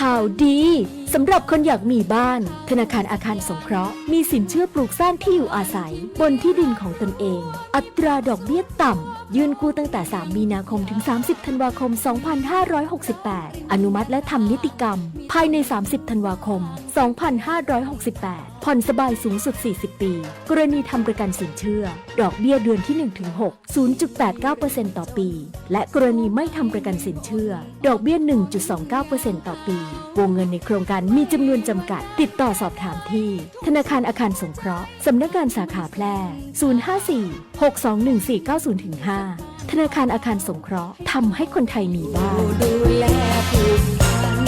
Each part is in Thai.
ข่าวดีสำหรับคนอยากมีบ้านธนาคารอาคารสงเคราะห์มีสินเชื่อปลูกสร้างที่อยู่อาศัยบนที่ดินของตนเองอัตราดอกเบี้ยต่ำยื่นกู้ตั้งแต่3มีนาคมถึง30ธันวาคม2568อนุมัติและทำนิติกรรมภายใน30ธันวาคม2568ผ่อนสบายสูงสุด40ปีกรณีทำประกันสินเชื่อดอกเบี้ยเดือนที่ 1-6 0.89% ต่อปีและกรณีไม่ทำประกันสินเชื่อดอกเบี้ย 1.29% ต่อปีวงเงินในโครงการมีจำนวนจำกัดติดต่อสอบถามที่ธนาคารอาคารสงเคราะห์สำนักงานสาขาแพร่054-621-490-5ธนาคารอาคารสงเคราะห์ทำให้คนไทยมีบ้านดูแลผูกพัน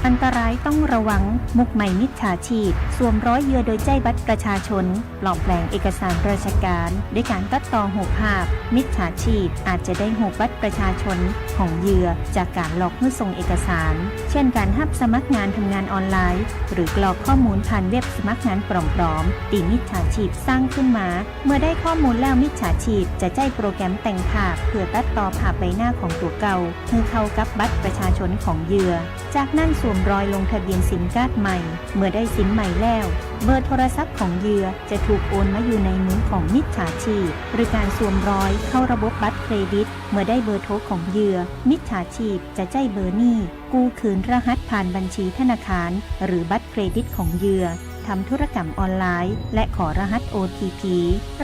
อันตรายต้องระวังมุกใหม่มิจฉาชีพสวมร้อยเหยื่อโดยใจบัตรประชาชนปลอมแปลงเอกสารราชการด้วยการตัดต่อหูภาพมิจฉาชีพอาจจะได้หูบัตรประชาชนของเหยื่อจากการหลอกให้ส่งเอกสารเช่นการรับสมัครงานทำงานออนไลน์หรือกรอกข้อมูลผ่านเว็บสมัครงานปลอมๆที่มิจฉาชีพสร้างขึ้นมาเมื่อได้ข้อมูลแล้วมิจฉาชีพจะใช้โปรแกรมแต่งภาพเพื่อตัดต่อภาพใบหน้าของตัวเก่าให้เข้ากับบัตรประชาชนของเหยื่อจากนั้นสวมรอยลงทะเบียนซิมการ์ดใหม่เมื่อได้ซิมใหม่แล้วเบอร์โทรศัพท์ของเหยื่อจะถูกโอนมาอยู่ในมือของมิจฉาชีพหรือการสวมรอยเข้าระบบบัตรเครดิตเมื่อได้เบอร์โทรของเหยื่อมิจฉาชีพจะใช้เบอร์นี้กู้คืนรหัสผ่านบัญชีธนาคารหรือบัตรเครดิตของเหยื่อทำธุรกรรมออนไลน์และขอรหัส OTP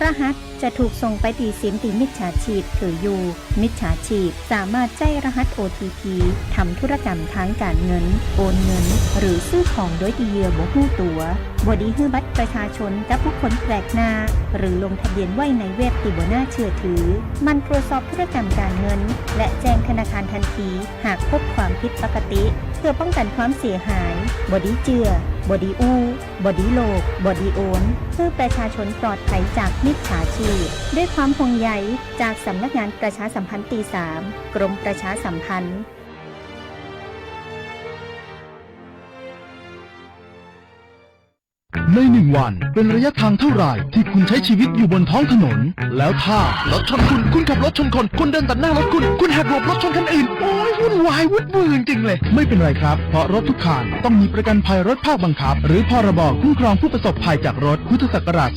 รหัสจะถูกส่งไปตีซิมที่มิจฉาชีพถืออยู่มิจฉาชีพสามารถใช้รหัส OTP ทำธุรกรรมทางการเงินโอนเงินหรือซื้อของโดยที่เหยื่อบ่ฮู้ตัวบ่ดีฮื้อบัตรประชาชนกับผู้คนแปลกหน้าหรือลงทะเบียนไว้ในเว็บที่บ่น่าเชื่อถือมันตรวจสอบธุรกรรมการเงินและแจ้งธนาคารทันทีหากพบความผิดปกติเพื่อป้องกันความเสียหายบ่ดีเจือบอดีอู้บอดีโลกบอดีโอนเพื่อประชาชนปลอดภัยจากมิจฉาชีพด้วยความห่วงใยจากสำนักงานประชาสัมพันธ์ที่3กรมประชาสัมพันธ์ใน1 วันเป็นระยะทางเท่าไหร่ที่คุณใช้ชีวิตอยู่บนท้องถนนแล้วถ้ารถชนคุณขับรถชนคนเดินตัดหน้ารถคุณหักหลบรถชนคันอื่นโอ้ยวุ่นวายวุ่นวายจริงเลยไม่เป็นไรครับเพราะรถทุกคันต้องมีประกันภัยรถภาคบังคับหรือพรบคุ้มครองผู้ประสบภัยจากรถพุทธศักราช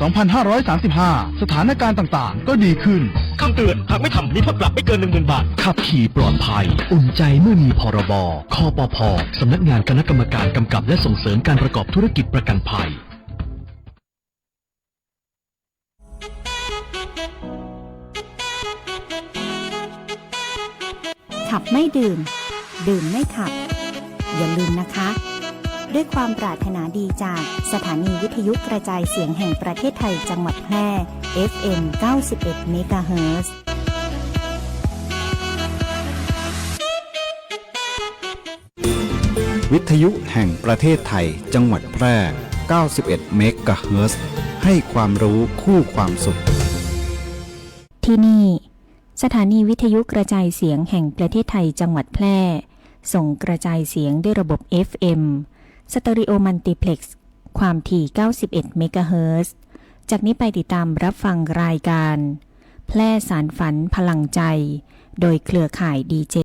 2535 สถานการณ์ต่างๆก็ดีขึ้นคำเตือนหากไม่ทำมีโทษปรับไม่เกิน 10,000 บาทขับขี่ปลอดภัยอุ่นใจเมื่อมีพรบคปภ.สำนักงานคณะกรรมการกำกับและส่งเสริมการประกอบธุรกิจประกันภัยขับไม่ดื่มไม่ขับอย่าลืมนะคะด้วยความปรารถนาดีจากสถานีวิทยุกระจายเสียงแห่งประเทศไทยจังหวัดแพร่ FM 91 เมกะเฮิรตซ์วิทยุแห่งประเทศไทยจังหวัดแพร่ 91 เมกะเฮิรตซ์ให้ความรู้คู่ความสุขที่นี่สถานีวิทยุกระจายเสียงแห่งประเทศไทยจังหวัดแพร่ส่งกระจายเสียงด้วยระบบ FM สเตอริโอมัลติเพล็กซ์ความถี่ 91 เมกะเฮิรตซ์จากนี้ไปติดตามรับฟังรายการแพร่สารฝันพลังใจโดยเครือข่ายดีเจ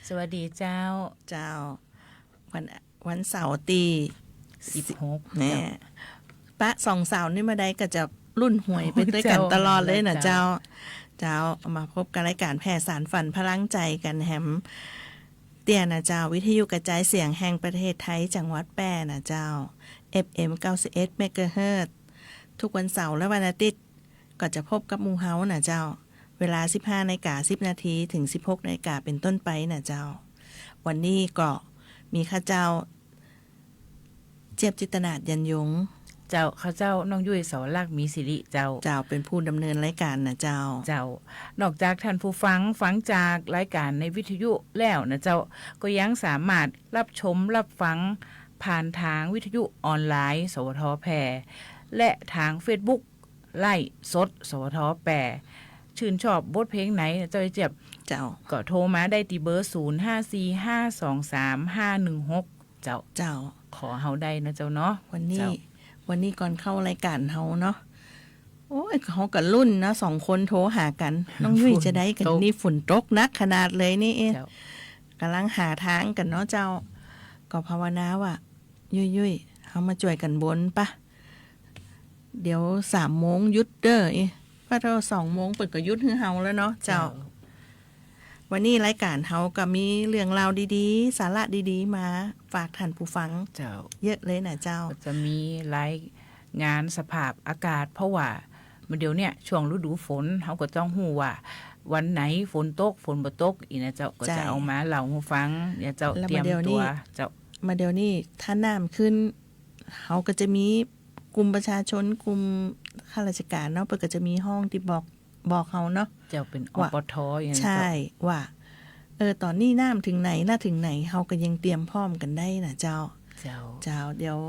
สวัสดีเจ้าวันเสาร์ตี16เนี่ยปะสองสาวนี่มาได้ก็จะรุ่นหวยไปด้วยกันตลอดเลยนะเจ้ามาพบกันรายการแผ่สารฝันพลังใจกันแฮมเตี้ยนะเจ้าวิทยุกระจายเสียงแห่งประเทศไทยจังหวัดแพร่นะเจ้า FM 91 เมกะเฮิรตซ์ทุกวันเสาร์และวันอาทิตย์ก็จะพบกับมูเฮานะเจ้าเวลา 15:10 นาทีถึง 16:00 นเป็นต้นไปนะเจ้าวันนี้ก็มีข้าเจ้า เจี๊ยบจิตรนาถยันยง เจ้าเขาเจ้าน้องยุ้ยเสาวลักษณ์มีสิริเจ้า เจ้าเป็นผู้ดำเนินรายการนะเจ้า เจ้า นอกจากท่านผู้ฟังจากรายการในวิทยุแล้วนะเจ้าก็ยังสามารถรับชมรับฟังผ่านทางวิทยุออนไลน์สวทแพรและทาง Facebook ไล่สดสวทแปรชื่นชอบบทเพลงไหนเจ้าเจ็บ เจ้า ก็โทรมาได้ที่เบอร์ 0545235516 เจ้า เจ้า ขอเฮาได้นะเจ้าเนาะ วันนี้ เจ้า วันนี้ก่อนเข้ารายการเฮาเนาะโอ้ยเขากับรุ่นนะ2 คนโทรหากัน น้องยุ้ยจะได้กันนี่ฝนตกนักขนาดเลยนี่เอง เจ้าก ำลังหาทางกันเนาะเจ้า ก็ภาวนาว่ายุ้ยเขามาจ่วยกันบนปะเดี๋ยว3 โมงยุดเด้อพระเท่า2 โมงเปิดก็ยุดให้เฮาแล้วเนาะเจ้า วันนี้รายการเฮาก็มีเรื่องราวดีๆ สาระดีๆ มาฝากท่านผู้ฟัง เจ้า เยอะเลยนะเจ้า ก็จะมีรายงานสภาพอากาศเพราะว่าเดี๋ยวเนี่ยช่วงฤดูฝนเขาก็ต้องหู้ว่า วันไหนฝนตกฝนบ่ตกอีนะเจ้าก็ ใช่ จะเอามาเล่าให้ฟังเนี่ยเจ้า แล้ว เตรียม มาเดี๋ยวนี้ ตัวเจ้า มาเดี๋ยวนี้ถ้าน้ำขึ้นเขาก็จะมีกลุ่มประชาชนกลุ่มข้าราชการเนาะเปิดก็จะมีห้องที่บอกเขาเนาะ เจ้าเป็นอ ว่า ปทอย่างนั้น ใช่ เจ้า ว่าตอนนี้น้ำถึงไหนน่าถึงไหนเขาก็ยังเตรียมพร้อมกันได้นะเจ้า เจ้า เจ้าเดี๋ยว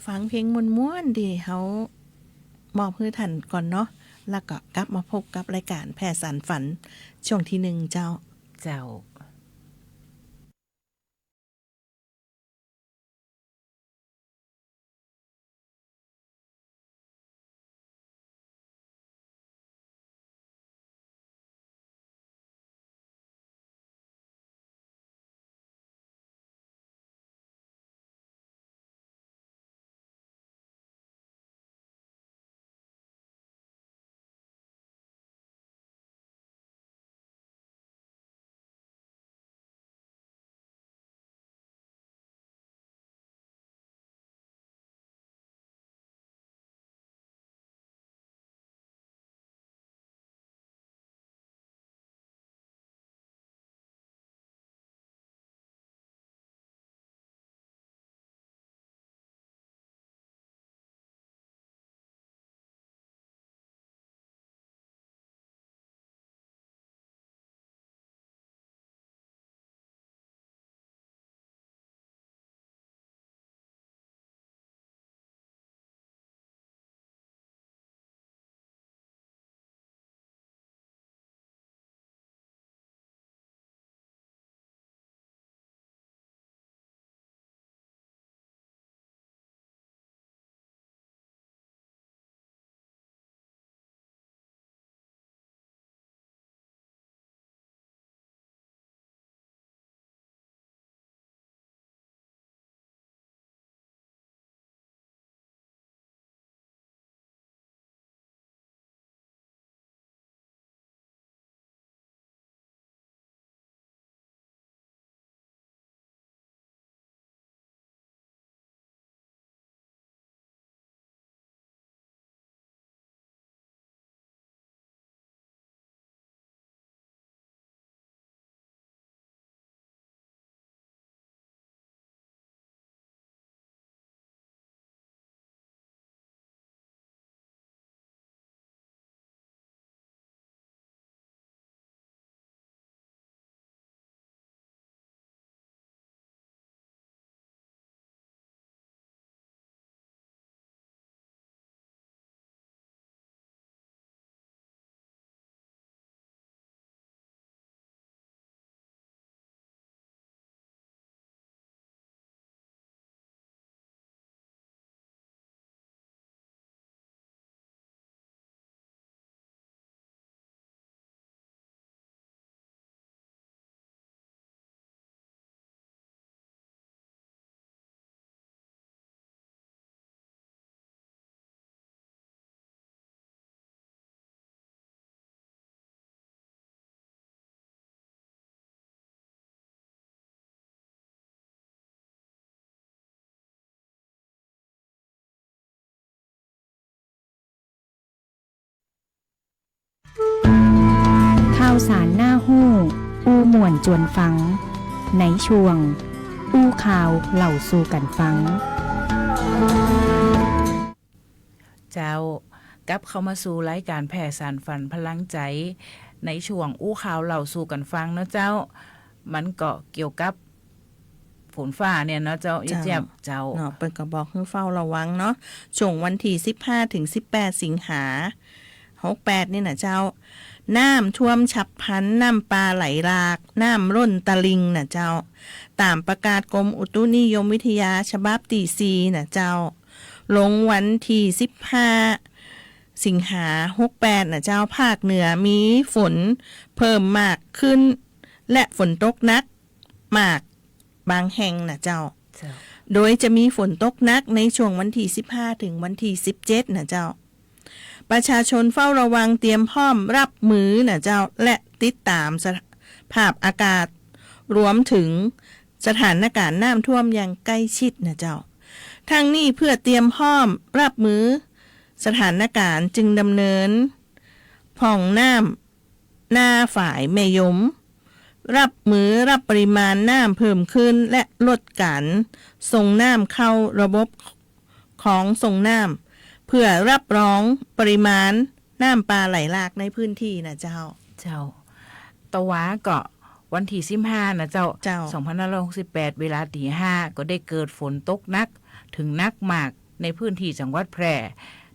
ฟังเพลงม้วนๆดีเขามอบให้ท่านก่อนเนาะแล้วก็กลับมาพบกับรายการแพร่สารฝันช่วงที่1เจ้า เจ้า ข่าวสารหน้าหู้ อู้ม่วนจวนฟัง ในช่วง อู้ข่าวเล่าสู่กันฟัง เจ้ากลับเข้ามาสู่รายการแผ่สารฝันพลังใจในช่วงอู้ข่าวเล่าสู่กันฟังเนาะเจ้ามันก็เกี่ยวกับฝนฟ้าเนี่ยเนาะเจ้าเจี๊ยบเจ้าเนาะเปิดก็บอกให้เฝ้าระวังเนาะช่วงวันที่15ถึง18สิงหา68นี่นะเจ้าน้ำท่วมฉับพลันน้ำปลาไหลหลากน้ำล้นตะลิงนะเจ้าตามประกาศกรมอุตุนิยมวิทยาฉบับที่4นะเจ้าลงวันที่15สิงหา68นะเจ้าภาคเหนือมีฝนเพิ่มมากขึ้นและฝนตกหนักมากบางแห่งนะเจ้าโดยจะมีฝนตกหนักในช่วงวันที่15ถึงวันที่17นะเจ้าประชาชนเฝ้าระวังเตรียมพร้อมรับมือนะเจ้าและติดตามสภาพอากาศรวมถึงสถานการณ์น้ำท่วมอย่างใกล้ชิดนะเจ้าทั้งนี้เพื่อเตรียมพร้อมรับมือสถานการณ์จึงดำเนินผ่องน้ำหน้าฝ่ายแม่ยมรับมือรับปริมาณน้ำเพิ่มขึ้นและลดการส่งน้ำเข้าระบบของส่งน้ำเพื่อรับรองปริมาณน้ำปลาไหลหลากในพื้นที่นะเจ้าตะวาก็วันที่15นะเจ้า2568เวลาตี 5ก็ได้เกิดฝนตกหนักถึงหนักมากในพื้นที่จังหวัดแพร่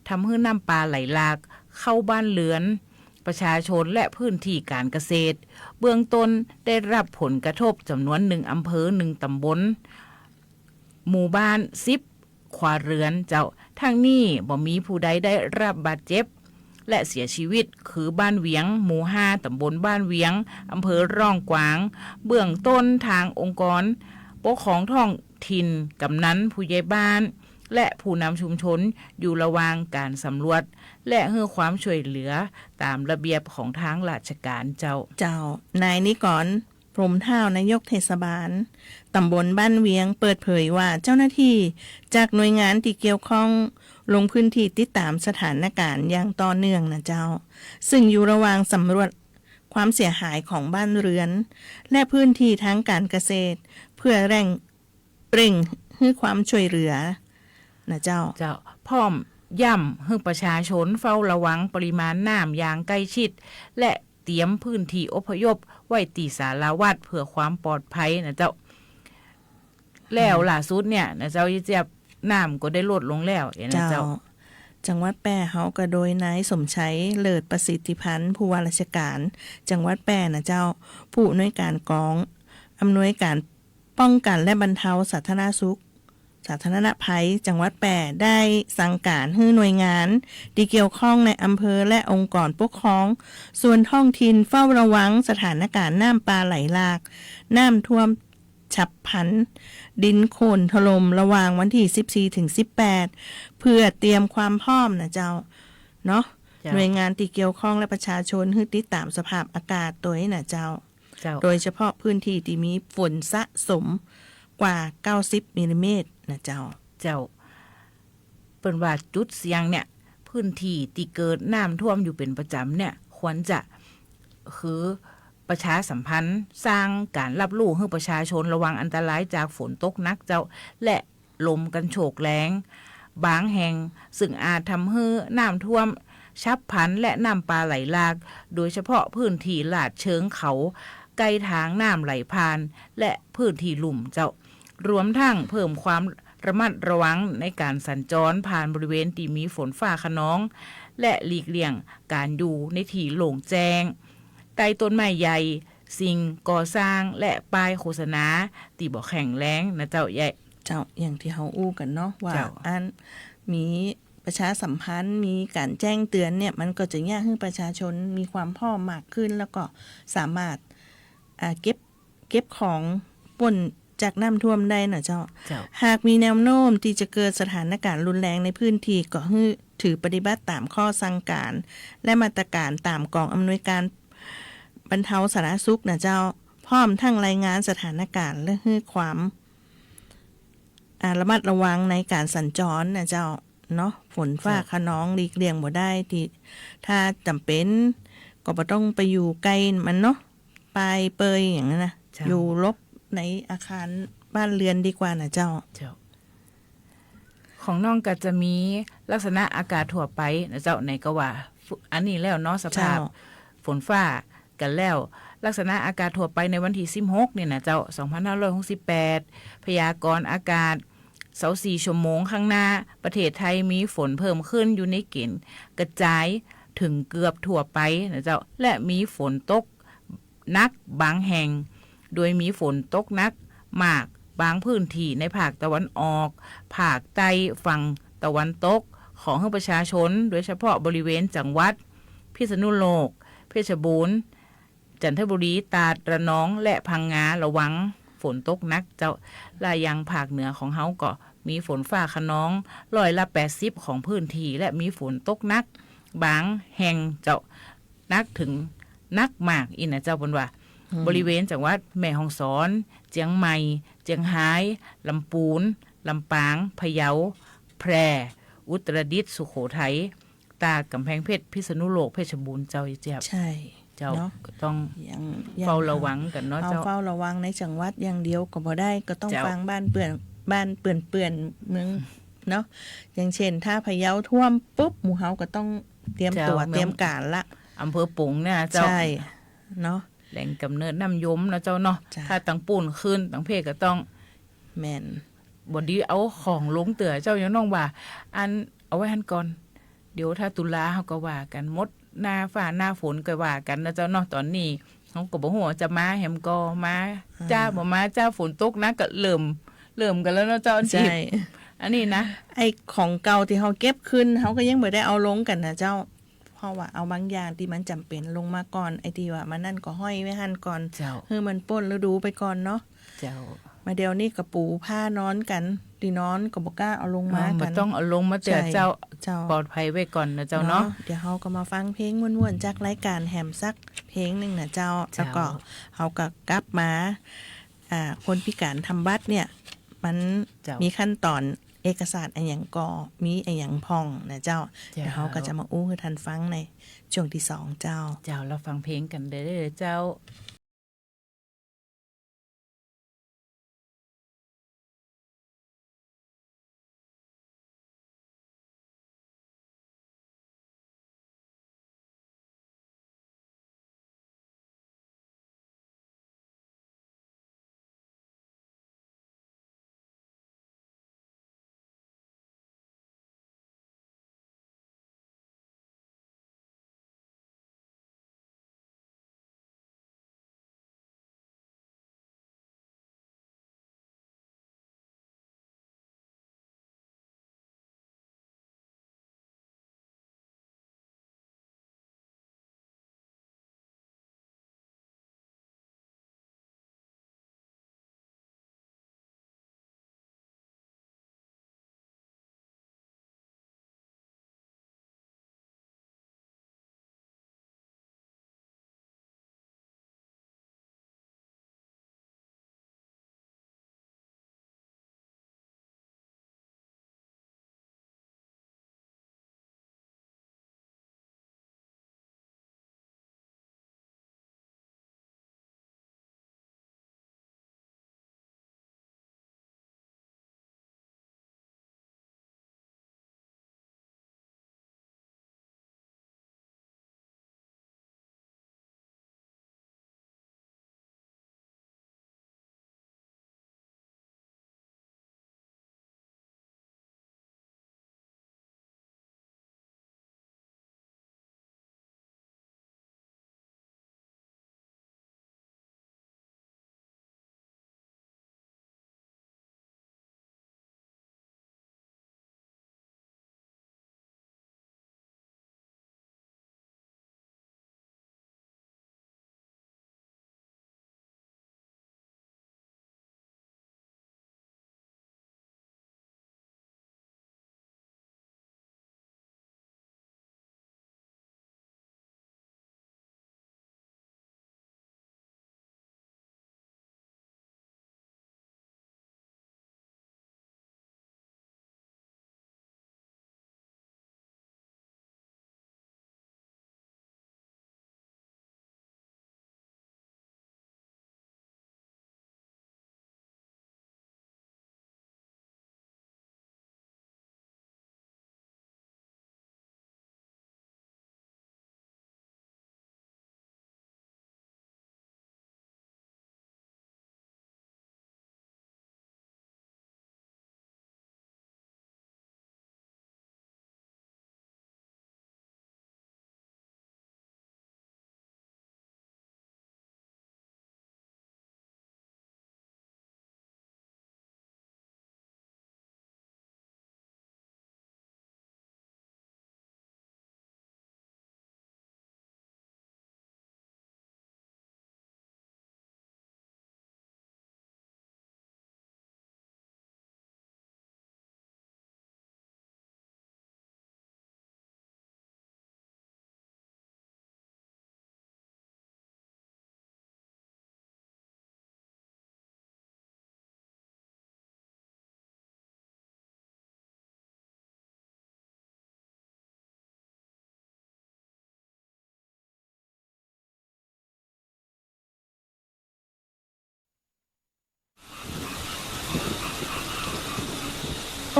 ทำให้น้ำปลาไหลหลากเข้าบ้านเรือนประชาชนและพื้นที่การเกษตรเบื้องต้นได้รับผลกระทบจำนวน1อำเภอ1ตำบลหมู่บ้าน10ครัวเรือนเจ้าทั้งนี้บ่มีผู้ใดได้รับบาดเจ็บและเสียชีวิตคือบ้านเวียงหมู่5ตำบลบ้านเวียงอำเภอร่องกวางเบื้องต้นทางองค์กรปกครองท้องถิ่นกำนันผู้ใหญ่บ้านและผู้นำชุมชนอยู่ระหว่างการสำรวจและให้ความช่วยเหลือตามระเบียบของทางราชการเจ้านายนิกรพรหมเท่านายกเทศบาลตำบลบ้านเวียงเปิดเผยว่าเจ้าหน้าที่จากหน่วยงานที่เกี่ยวข้องลงพื้นที่ติดตามสถานการณ์อย่างต่อเนื่องนะเจ้าซึ่งอยู่ระหว่างสำรวจความเสียหายของบ้านเรือนและพื้นที่ทางการเกษตรเพื่อเร่งให้ความช่วยเหลือนะเจ้าพร้อมย้ำให้ประชาชนเฝ้าระวังปริมาณน้ำอย่างใกล้ชิดและเตรียมพื้นที่อพยพไว้ตีสาราวัดเพื่อความปลอดภัยนะเจ้าแล้วล่าสุดเนี่ยนะเจ้าเจี๊ยบน้ำก็ได้ลดลงแล้วนะเจ้าจังหวัดแปร่เฮาก็โดยนายสมชัยเลิศประสิทธิพันธ์ผู้ว่าราชการจังหวัดแปร่นะเจ้าผู้อำนวยการกองอำนวยการป้องกันและบรรเทาสาธารณสุขสาธารณภัยจังหวัดแปร่ได้สั่งการให้หน่วยงานที่เกี่ยวข้องในอำเภอและองค์กรปกครองส่วนท้องถิ่นเฝ้าระวังสถานการณ์น้ำปลาไหลหลากน้ำท่วมฉับพลันดินโคลนถล่มระหว่างวันที่14ถึง18เพื่อเตรียมความพร้อมนะเจ้าเนาะหน่วยงานที่เกี่ยวข้องและประชาชนให้ติดตามสภาพอากาศตัวนี้นะเจ้าโดยเฉพาะพื้นที่ที่มีฝนสะสมกว่า90มิลลิเมตรนะเจ้าเปิ้นว่าจุดเสี่ยงเนี่ยพื้นที่ที่เกิดน้ำท่วมอยู่เป็นประจำเนี่ยควรจะคือประชาสัมพันธ์สร้างการรับรู้ให้ประชาชนระวังอันตรายจากฝนตกหนักเจ้าและลมกันโชกแรงบางแห่งซึ่งอาจทำให้น้ำท่วมฉับพลันและน้ำปลาไหลหลากโดยเฉพาะพื้นที่ลาดเชิงเขาใกล้ทางน้ำไหลผ่านและพื้นที่ลุ่มเจ้ารวมทั้งเพิ่มความระมัดระวังในการสัญจรผ่านบริเวณที่มีฝนฟ้าคะนองและหลีกเลี่ยงการอยู่ในที่โล่งแจ้งใกล้ต้นไม้ใหญ่สิ่งก่อสร้างและป้ายโฆษณาที่บ่แข็งแรงนะเจ้าใหญ่อย่างที่เฮาอู้กันเนาะว่าอันมีประชาสัมพันธ์มีการแจ้งเตือนเนี่ยมันก็จะยากให้ประชาชนมีความพร้อมมากขึ้นแล้วก็สามารถเก็บของป่นจากน้ำท่วมได้นะเจ้าหากมีแนวโน้มที่จะเกิดสถานการณ์รุนแรงในพื้นที่ก็ให้ถือปฏิบัติตามข้อสั่งการและมาตรการตามกองอำนวยการบรรเทาสาธารณสุขนะเจ้าพร้อมทั้งรายงานสถานการณ์และให้ความระมัดระวังในการสัญจรนะเจ้าเนาะฝนฟ้าคะนองหลีกเลี่ยงบ่ได้ที่ถ้าจำเป็นก็บ่ต้องไปอยู่ไกลมันเนาะไปเปยอย่างนั้นนะอยู่ลบในอาคารบ้านเรือนดีกว่านะเจ้า ของน้องก็จะมีลักษณะอากาศทั่วไปนะเจ้าในก็ว่าอันนี้แล้วเนาะสภาพ เจ้า ฝนฟ้ากันแล้ว ลักษณะอากาศทั่วไปในวันที่16เนี่ยนะเจ้า2568พยากรณ์อากาศ24ชั่วโมงข้างหน้าประเทศไทยมีฝนเพิ่มขึ้นอยู่ในเกณฑ์กระจายถึงเกือบทั่วไปนะเจ้าและมีฝนตกหนักบางแห่ง โดยมีฝนตกหนักมากบางพื้นที่ในภาคตะวันออกภาคใต้ฝั่งตะวันตกของประชาชนโดยเฉพาะบริเวณจังหวัดพิษณุโลกเพชรบูรณ์จันทบุรีตราดระนองและพังงาระวังฝนตกหนักเจ้าและยังภาคเหนือของเฮาก็มีฝนฟ้าคะนอง80%ของพื้นที่และมีฝนตกหนักบางแห่งเจ้านักถึงนักมากอินะเจ้าบนว่าบริเวณจังหวัดแม่ฮ่องสอนเจียงใหม่เจียงไฮ้ลำปูนลำปางพะเยาแพร่อุตรดิตถ์สุโขทัยตากกำแพงเพชรพิษณุโลกเพชรบูรณ์เจ้าอีเจียบ ใช่ เจ้า เนาะ ก็ต้อง ยัง เฝ้าระวังกันเนาะ เอา เจ้า เฝ้าระวังในจังหวัดอย่างเดียวก็บ่ได้ก็ต้อง เจ้า ฟังบ้านเปื่อนเมืองเนาะอย่างเช่นถ้าพะเยาท่วมปุ๊บหมู่เฮาก็ต้องเตรียมตัวเตรียมการละ อำเภอปุงเนี่ยเจ้า ใช่เนาะ แหล่งกำเนิดน้ำยมนะเจ้าเนาะ จ้ะ ถ้าตังปูนขึ้นตังเพก็ต้อง แม่น บอดีเอาของลงเตือเจ้ายังน้องว่า อันเอาไว้หันก่อน เดี๋ยวถ้าตุลาเขาก็ว่ากันมดหน้าฝ่าหน้าฝนก็ว่ากันนะเจ้าเนาะตอนนี้เขาก็บอกว่าจะมาแหมก็มาจ้าบ่มาจ้าฝนตกนะก็เริ่มกันแล้วเนาะเจ้าอัน ใช่ ที่อันนี้นะ ไอของเก่าที่เฮาเก็บขึ้นเฮาก็ยังบ่ได้เอาลงกันนะเจ้าเพราะว่าเอาบางอย่างที่มันจำเป็นลงมาก่อนไอที่ว่ามันนั่นก็ห้อยไว้หั่นก่อน เจ้า คือมันป้นฤดูไปก่อนเนาะ เจ้า มาเดี๋ยวนี้ก็ปูผ้านอนกันที่นอนก็บ่กล้าเอาลงมา บ่ กัน ต้องเอาลงมาเตือ ใช่ เจ้า เจ้า ปลอดภัยไว้ก่อนนะเจ้าเนาะ เดี๋ยวเฮาก็มาฟังเพลงม่วนๆจากรายการแฮมซักเพลงหนึงนะเจ้า เจ้า แล้วก็เฮาก็กลับมาคนพิการทำบัตรเนี่ย มัน เจ้า มีขั้นตอนเอกสารอันหยังก็มีอันหยังพ่องนะเจ้า เจ้า เดี๋ยวเฮาก็จะมาอู้ให้ทันฟังในช่วงที่สองเจ้า เจ้าเราฟังเพลงกันเด้อเจ้า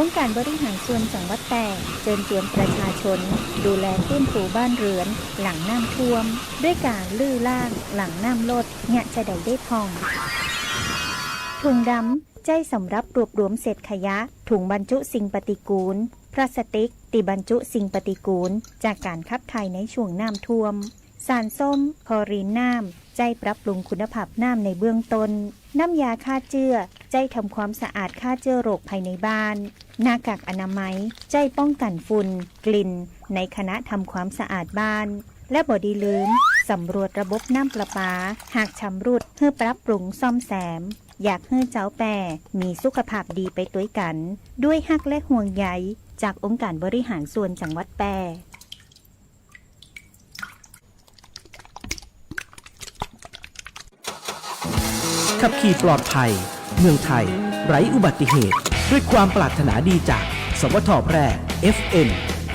องค์การบริหารส่วนจังหวัดแพร่เชิญชวนประชาชนดูแลฟื้นฟูบ้านเรือนหลังน้ำท่วมด้วยการลื้อล่างหลังน้ำลดเนี่ยจะได้พองถุงดำใจสำหรับรวบรวมเศษขยะถุงบรรจุสิ่งปฏิกูลพลาสติกติบรรจุสิ่งปฏิกูลจากการขับถ่ายในช่วงน้ำท่วมสารส้มคลอรีนน้ำใจปรับปรุงคุณภาพน้ำในเบื้องต้นน้ำยาฆ่าเชื้อใจทำความสะอาดฆ่าเชื้อโรคภายในบ้านหน้ากากอนามัยใจป้องกันฝุ่นกลิ่นในคณะทำความสะอาดบ้านและบ่ดีลืมสำรวจระบบน้ำประปาหากชำรุดเพื่อปรับปรุงซ่อมแซมอยากให้เจ้าแปรมีสุขภาพดีไปด้วยกันด้วยฮักและห่วงใยจากองค์การบริหารส่วนจังหวัดแพร่ ขับขี่ปลอดภัยเมืองไทยไร้อุบัติเหตุด้วยความปรารถนาดีจากสวทแพร่ FM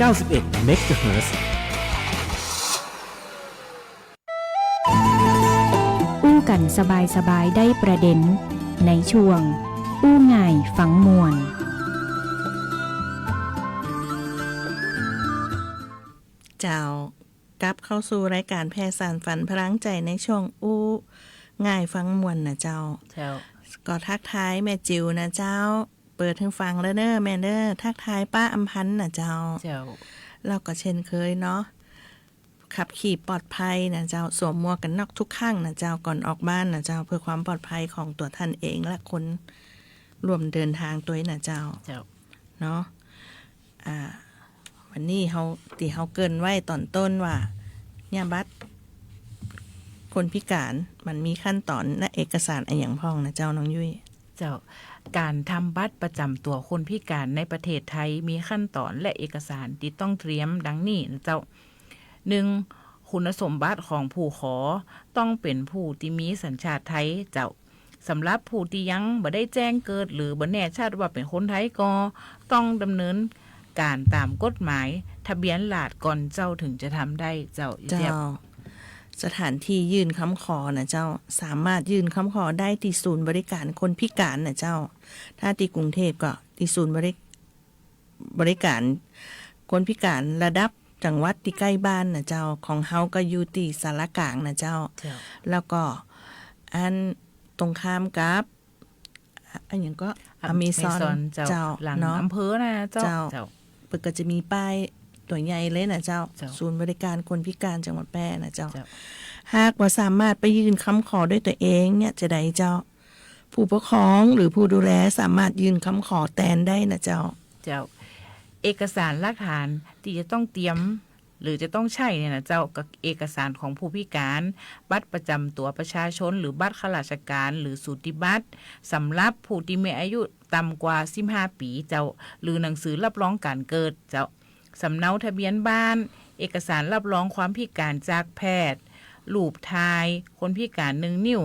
91 MHz อู้กันสบายๆได้ประเด็นในช่วงอู้ง่ายฟังมวลเจ้ากลับเข้าสู่รายการแพร่สารฝันพลังใจในช่วงอู้ง่ายฟังมวลนะเจ้าก็ทักทายแม่จิวนะเจ้าเปิดให้ฟังแล้วเด้อแม่เด้อทักทายป้าอำพันธ์นะเจ้าเราก็เช่นเคยเนาะขับขี่ปลอดภัยนะเจ้าสวมหมวกกันน็อกทุกครั้งนะเจ้าก่อนออกบ้านนะเจ้าเพื่อความปลอดภัยของตัวท่านเองและคนร่วมเดินทางตัวนะเจ้าเนาะวันนี้เฮาเกินไว้ตอนต้นว่าเนี่ยบัตรคนพิการมันมีขั้นตอนและเอกสารอะไรอย่างพ้องนะเจ้าน้องยุ้ยเจ้าการทำบัตรประจำตัวคนพิการในประเทศไทยมีขั้นตอนและเอกสารที่ต้องเตรียมดังนี้นะเจ้า 1. คุณสมบัติของผู้ขอต้องเป็นผู้ที่มีสัญชาติไทยเจ้าสำหรับผู้ที่ยังบ่ได้แจ้งเกิดหรือบ่แน่ชัดว่าเป็นคนไทยก็ต้องดำเนินการตามกฎหมายทะเบียนหลาดก่อนเจ้าถึงจะทำได้เจ้าสถานที่ยื่นคำขอนะเจ้าสามารถยื่นคำขอได้ที่ศูนย์บริการคนพิการนะเจ้าถ้าที่กรุงเทพก็ที่ศูนย์บริการคนพิการระดับจังหวัดที่ใกล้บ้านนะเจ้าของเฮาก็อยู่ที่สารกลางนะเจ้าแล้วก็อันตรงข้ามกับอันอย่างก็อเมซอนเจ้าหลังอำเภอนะเจ้าเปิดก็จะมีป้ายตัวใหญ่เลยนะเจ้าศูนย์บริการคนพิการจังหวัดแพร่นะเจ้าหากว่าสามารถไปยื่นคำขอด้วยตัวเองเนี่ยจะได้เจ้าผู้ปกครองหรือผู้ดูแลสามารถยื่นคำขอแทนได้นะเจ้าเอกสารหลักฐานที่จะต้องเตรียมหรือจะต้องใช้เนี่ยนะเจ้ากับเอกสารของผู้พิการบัตรประจำตัวประชาชนหรือบัตรข้าราชการหรือสูติบัตรสำหรับผู้ที่มีอายุต่ำกว่า15ปีเจ้าหรือหนังสือรับรองการเกิดเจ้าสำเนาทะเบียนบ้านเอกสารรับรองความพิการจากแพทย์รูปถ่ายคนพิการ1 นิ้ว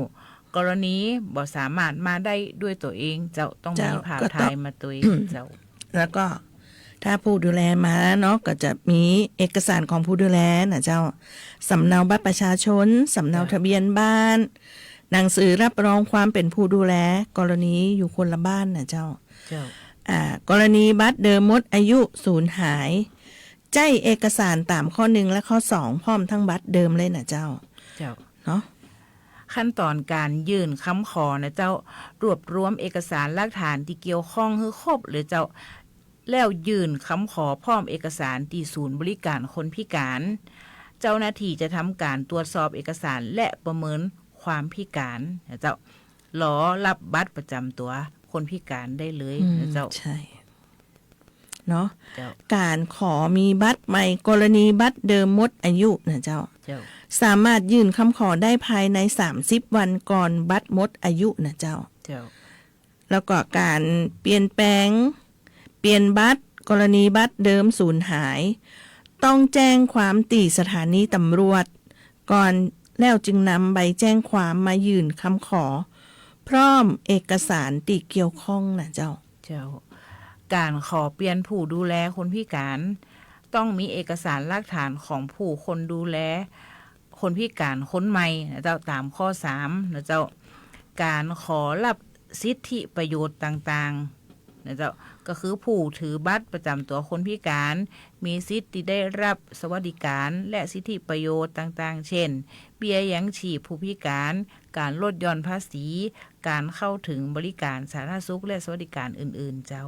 กรณีบ่สามารถมาได้ด้วยตัวเองเจ้าต้องมีภาพถ่ายมาตัวเองเจ้าแล้วก็ถ้าผู้ดูแลมาเนาะก็จะมีเอกสารของผู้ดูแลนะเจ้าสำเนาบัตรประชาชนสำเนาทะเบียนบ้านหนังสือรับรองความเป็นผู้ดูแลกรณีอยู่คนละบ้านนะเจ้ากรณีบัตรเดิมหมดอายุสูญหายใจเอกสารตามข้อ1และข้อ2พร้อมทั้งบัตรเดิมเลยนะเจ้าเนาะขั้นตอนการยื่นคำขอนะเจ้ารวบรวมเอกสารหลักฐานที่เกี่ยวข้องให้ครบหรือเจ้าแล้วยื่นคำขอพร้อมเอกสารที่ศูนย์บริการคนพิการเจ้าหน้าที่จะทำการตรวจสอบเอกสารและประเมินความพิการนะเจ้ารอรับบัตรประจำตัวคนพิการได้เลยนะเจ้าใช่เนาะการขอมีบัตรใหม่กรณีบัตรเดิมหมดอายุนะเจ้าสามารถยื่นคำขอได้ภายใน30 วันก่อนบัตรหมดอายุนะเจ้าแล้วก็การเปลี่ยนแปลงเปลี่ยนบัตรกรณีบัตรเดิมสูญหายต้องแจ้งความตีสถานีตำรวจก่อนแล้วจึงนำใบแจ้งความมายื่นคำขอพร้อมเอกสารที่เกี่ยวข้องนะเจ้าการขอเปลี่ยนผู้ดูแลคนพิการต้องมีเอกสารหลักฐานของผู้คนดูแลคนพิการคนใหม่นะเจ้าตามข้อ3นะเจ้าการขอรับสิทธิประโยชน์ต่างๆ นะเจ้าก็คือผู้ถือบัตรประจำตัวคนพิการมีสิทธิ์ที่ได้รับสวัสดิการและสิทธิประโยชน์ต่างๆเช่นเบี้ยยังชีพผู้พิการการลดหย่อนภาษีการเข้าถึงบริการสาธารณสุขและสวัสดิการอื่นๆเจ้า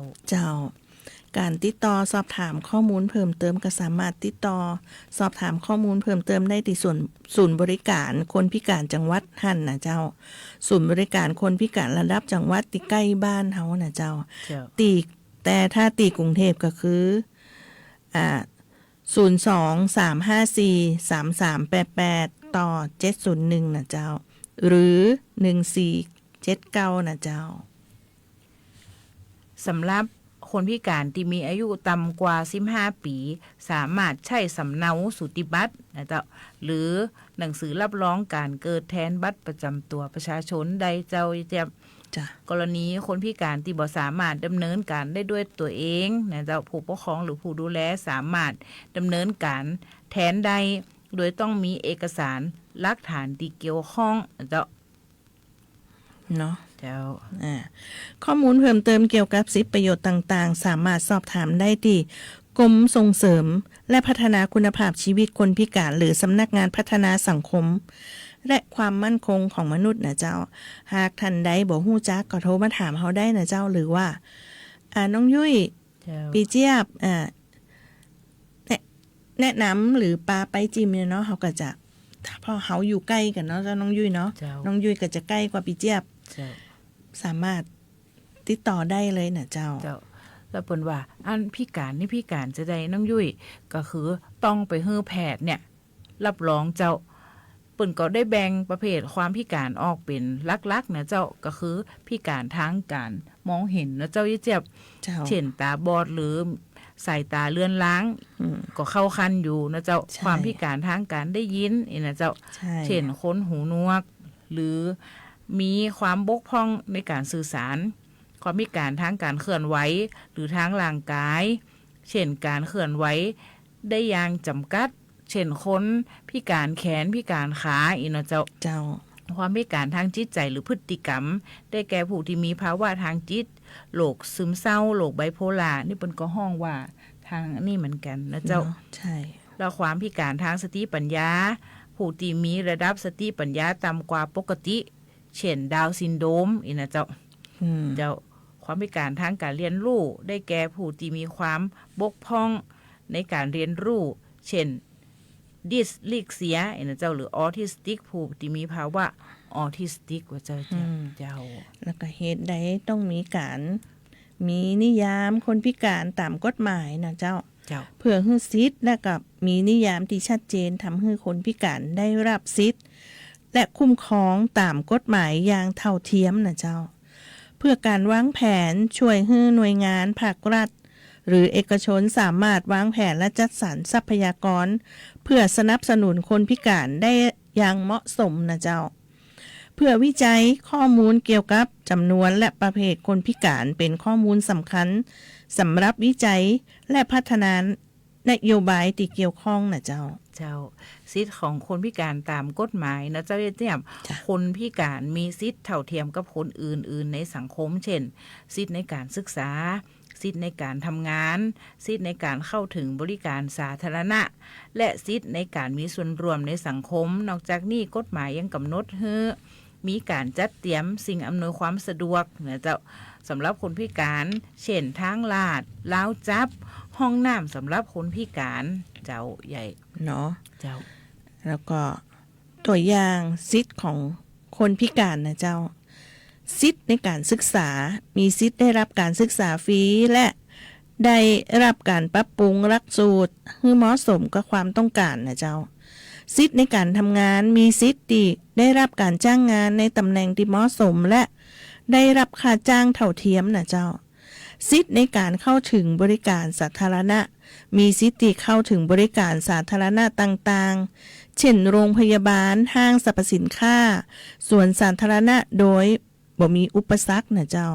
การติดต่อสอบถามข้อมูลเพิ่มเติมก็สามารถติดต่อสอบถามข้อมูลเพิ่มเติมได้ที่ศูนย์บริการคนพิการจังหวัดหั่นนะเจ้าศูนย์บริการคนพิการระดับจังหวัดที่ใกล้บ้านเฮานะเจ้าแต่ถ้าตีกรุงเทพก็คือ023543388ต่อ701นะเจ้าหรือ1479นะเจ้าสำหรับคนพิการที่มีอายุต่ำกว่า15ปีสามารถใช้สำเนาสูติบัตรนะเจ้าหรือหนังสือรับรองการเกิดแทนบัตรประจำตัวประชาชนใดเจ้าจะกรณีคนพิการที่บ่สามารถดำเนินการได้ด้วยตัวเองนะเจ้าผู้ปกครองหรือผู้ดูแลสามารถดำเนินการแทนได้โดยต้องมีเอกสารหลักฐานที่เกี่ยวข้องนะเจ้าเนาะเจ้าข้อมูลเพิ่มเติมเกี่ยวกับสิทธิประโยชน์ต่างๆสามารถสอบถามได้ที่กรมส่งเสริมและพัฒนาคุณภาพชีวิตคนพิการหรือสำนักงานพัฒนาสังคมและความมั่นคงของมนุษย์นะเจ้าหากท่านใดบ่ฮู้จักก็โทรมาถามเฮาได้นะเจ้าหรือว่าน้องยุ้ยปีเจี๊ยบแนะนำหรือปาไปจิมเนี่ยเนาะเฮาก็จะเพราะเฮาอยู่ใกล้กันเนาะเจ้าน้องยุ้ยเนาะน้องยุ้ยก็จะใกล้กว่าปีเจี๊ยบสามารถติดต่อได้เลยนะเจ้าแล้วเปิ้นว่าอันพิการนี่พิการจะได้น้องยุ้ยก็คือต้องไปให้แพทย์เนี่ยรับรองเจ้าเปิ้นก็ได้แบ่งประเภทความพิการออกเป็นลักๆนะเจ้าก็คือพิการทางการมองเห็นนะเจ้าเจ็บเช่นตาบอดหรือสายตาเลือนล้างก็เข้าคันอยู่นะเจ้าความพิการทางการได้ยินนะเจ้าเช่นคนหูหนวกหรือมีความบกพร่องในการสื่อสารความพิการทางการเคลื่อนไหวหรือทางร่างกายเช่นการเคลื่อนไหวได้อย่างจำกัดเช่นคนพิการแขนพิการขานะเจ้าความพิการทางจิตใจหรือพฤติกรรมได้แก่ผู้ที่มีภาวะทางจิตโรคซึมเศร้าโรคไบโพล่านี่เป็นก็ห้องว่าทางนี่เหมือนกันนะเจ้าใช่แล้วความพิการทางสติปัญญาผู้ที่มีระดับสติปัญญาต่ำกว่าปกติเช่นดาวน์ซินโดรมนะเจ้าความพิการทางการเรียนรู้ได้แก่ผู้ที่มีความบกพร่องในการเรียนรู้เช่นดิสลิกเซียนะเจ้าหรือออทิสติกผู้ที่มีภาวะออทิสติกว่าเจ้าแล้วก็เหตุใดต้องมีการมีนิยามคนพิการตามกฎหมายนะเจ้าเพื่อให้สิทธิ์และกับมีนิยามที่ชัดเจนทำให้คนพิการได้รับสิทธิ์และคุ้มครองตามกฎหมายอย่างเท่าเทียมนะเจ้าเพื่อการวางแผนช่วยให้หน่วยงานภาครัฐหรือเอกชนสามารถวางแผนและจัดสรรทรัพยากรเพื่อสนับสนุนคนพิการได้อย่างเหมาะสมนะเจ้าเพื่อวิจัยข้อมูลเกี่ยวกับจำนวนและประเภทคนพิการเป็นข้อมูลสำคัญสำหรับวิจัยและพัฒนานโยบายที่เกี่ยวข้องนะเจ้าสิทธิ์ของคนพิการตามกฎหมายนะเจ้าเทียมคนพิการมีสิทธิ์เท่าเทียมกับคนอื่นๆในสังคมเช่นสิทธิ์ในการศึกษาสิทธิ์ในการทำงานสิทธิ์ในการเข้าถึงบริการสาธารณะและสิทธิ์ในการมีส่วนร่วมในสังคมนอกจากนี้กฎหมายยังกำหนดให้มีการจัดเตรียมสิ่งอำนวยความสะดวกนะเจ้าสำหรับคนพิการเช่นทางลาดล้าวจับห้องน้ำสำหรับคนพิการเจ้าใหญ่เนาะเจ้าแล้วก็ตัวอย่างสิทธิ์ของคนพิการนะเจ้าสิทธิ์ในการศึกษามีสิทธิ์ได้รับการศึกษาฟรีและได้รับการปรับปรุงหลักสูตรให้เหมาะสมกับความต้องการนะเจ้าสิทธิ์ในการทำงานมีสิทธิ์ที่ได้รับการจ้างงานในตำแหน่งที่เหมาะสมและได้รับค่าจ้างเท่าเทียมนะเจ้าสิทธิ์ในการเข้าถึงบริการสาธารณะมีสิทธิ์ที่เข้าถึงบริการสาธารณะต่างๆเช่นโรงพยาบาลห้างสรรพสินค้าสวนสาธารณะโดยบ่มีอุปสรรคนะเจ้า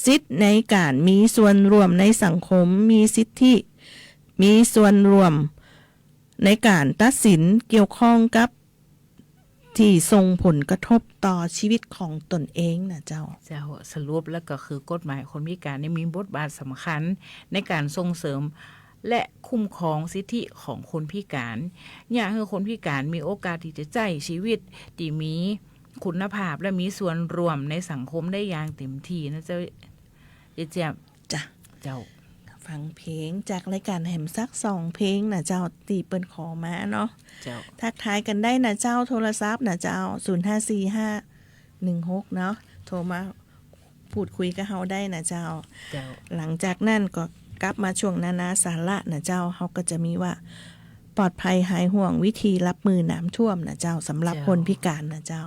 สิทธิ์ในการมีส่วนร่วมในสังคมมีสิทธิมีส่วนร่วมในการตัดสินเกี่ยวข้องกับ ที่ส่งผลกระทบต่อชีวิตของตนเองนะเจ้า เจ้าสรุปแล้วก็คือกฎหมายคนพิการนี่มีบทบาทสำคัญในการส่งเสริมและคุ้มครองสิทธิของคนพิการอยากให้คนพิการมีโอกาสที่จะใช้ชีวิตที่มีคุณภาพและมีส่วนรวมในสังคมได้อย่างเต็มที่นะเจ้าเจี๊ยบ จ้ะ เจ้า ฟังเพลงจากรายการแหมซัก2เพลงนะเจ้าตีเปิ้นขอมาเนาะ เจ้า ทักทายกันได้นะเจ้าโทรศัพท์นะเจ้า054516เนาะโทรมาพูดคุยกับเฮาได้นะเจ้า เจ้า หลังจากนั้นก็กลับมาช่วงนานาสาระนะเจ้าเฮาก็จะมีว่าปลอดภัยหายห่วงวิธีรับมือน้ำท่วมนะเจ้าสำหรับคนพิการนะเจ้า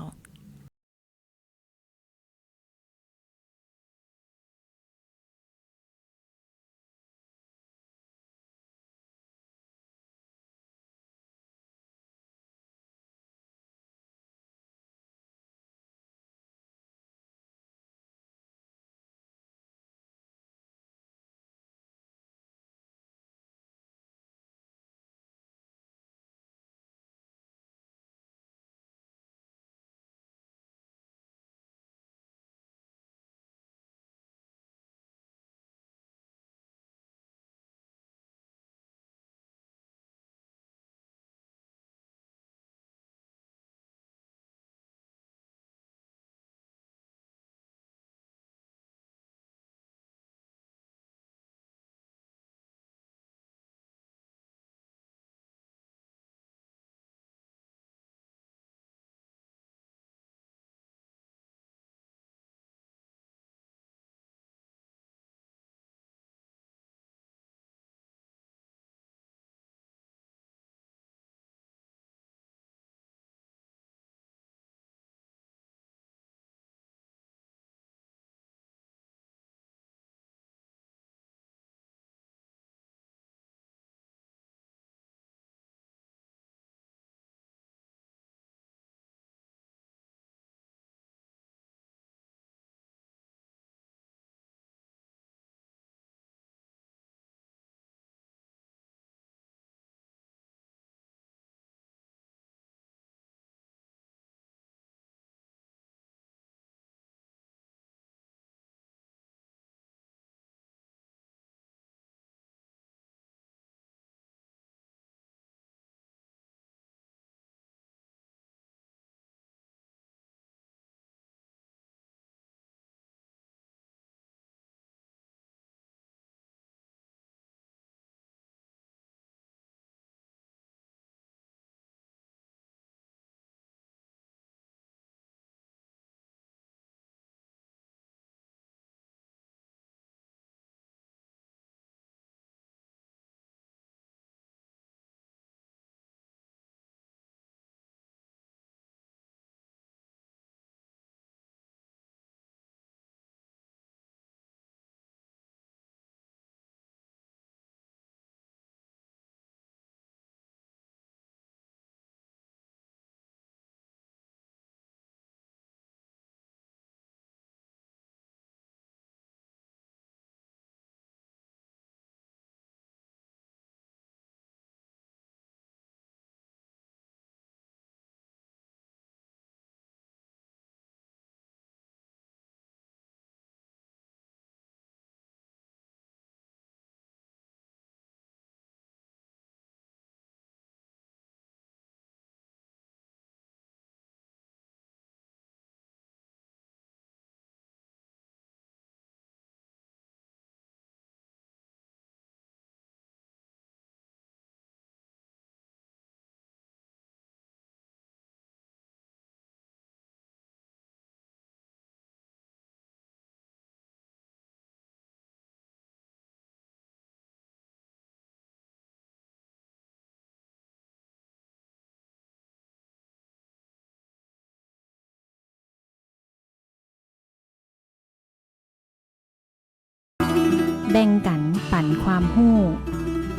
แบ่งกันปันความรู้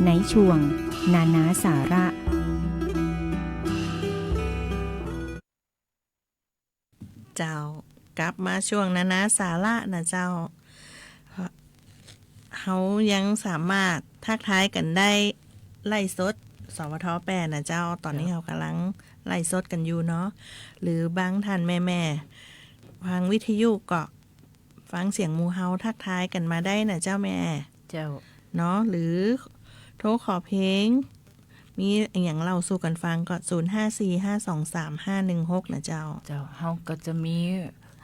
ในช่วงนานาสาระเจ้ากลับมาช่วงนานาสาระนะเจ้าเขายังสามารถทักทายกันได้ไล่สด สวทแปดนะเจ้าตอนนี้เขากำลังไล่สดกันอยู่เนาะหรือบางท่านแม่ฟังวิทยุก็ฟังเสียงหมูเฮาทักทายกันมาได้นะเจ้าแม่ เจ้า เนาะหรือโทรขอเพลงมีอย่างเราสู่กันฟังก็0545235516นะเจ้า เจ้าเฮาก็จะมี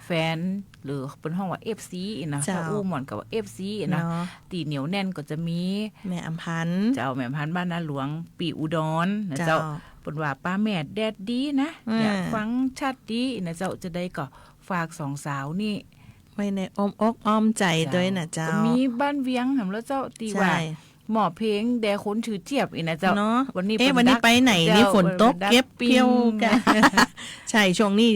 แฟนหรือเป็นห้องว่า FC นะ เจ้า ถ้าอู้หมอนกับว่า FC นะ เนาะ ตีเหนียวแน่นก็จะมี แม่อำพันธ์ เจ้าแม่พันธุ์บ้านนาหลวงปีอุดรนะ เจ้า เจ้าเปิ้นว่าป้าแม่แดดดีนะ อยากฟังชัดดีนะเจ้าจะได้ก็ฝากสองสาวนี่ ไว้ในอ้อมอกอ้อมใจด้วยนะเจ้า ก็มีบ้านเวียงหำแล้วเจ้าตีว่า ใช่ หมอเพลงแดคนถือเจียบอีนะเจ้า เนาะ วันนี้ วันนี้ไปไหนนี่ฝนตกเก็บเพี้ยวกัน น ใช่ช่วงนี้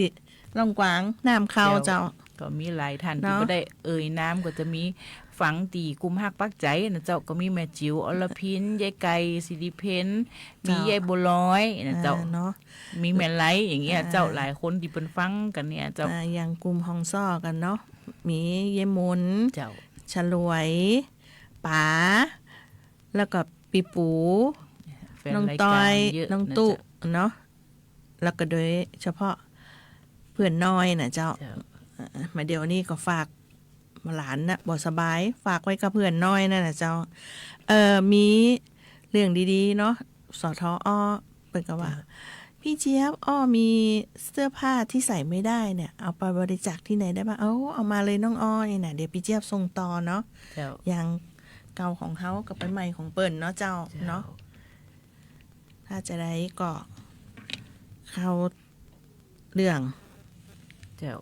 ล่องกวางน้ำเข้าเจ้า ก็มีหลายท่าน เนาะ ที่ก็ได้เอ่ยน้ำก็จะมีฝังตีกุมหักปักใจนะเจ้าก็มีแม่จิ๋วอรพินยายไก่สิริเพนมียายบัวลอยนะเจ้า เนาะ มีแม่ไลอย่างเงี้ยเจ้าหลายคนที่เป็นฟังกันเนี่ยเจ้า อย่างกลุ่มฮองซ่อกันเนาะมีเยมน เจ้า ฉลวยป๋าแล้วก็ปีปู แฟน น้อง ราย ต้อ การ ย เยอะ น้อง นะ ตุ เจ้า เนาะแล้วก็โดยเฉพาะเพื่อนน้อยนะเจ้า เจ้า มาเดี๋ยวนี้ก็ฝากหลานนะบ่สบายฝากไว้กับเพื่อนน้อยนั่นนะเจ้ามีเรื่องดีๆเนาะสทอ้อเปิดก็ว่า พี่เจี๊ยบอ้อมีเสื้อผ้าที่ใส่ไม่ได้เนี่ยเอาไปบริจาคที่ไหนได้บ้างเอามาเลยน้องอ้อนี่นะเดี๋ยวพี่เจี๊ยบส่งต่อเนาะ เจ้า อย่างเก่าของเขากับไปใหม่ของเปิ้นเนาะเจ้าเนาะถ้าจะได้ก็เข้าเรื่อง เจ้า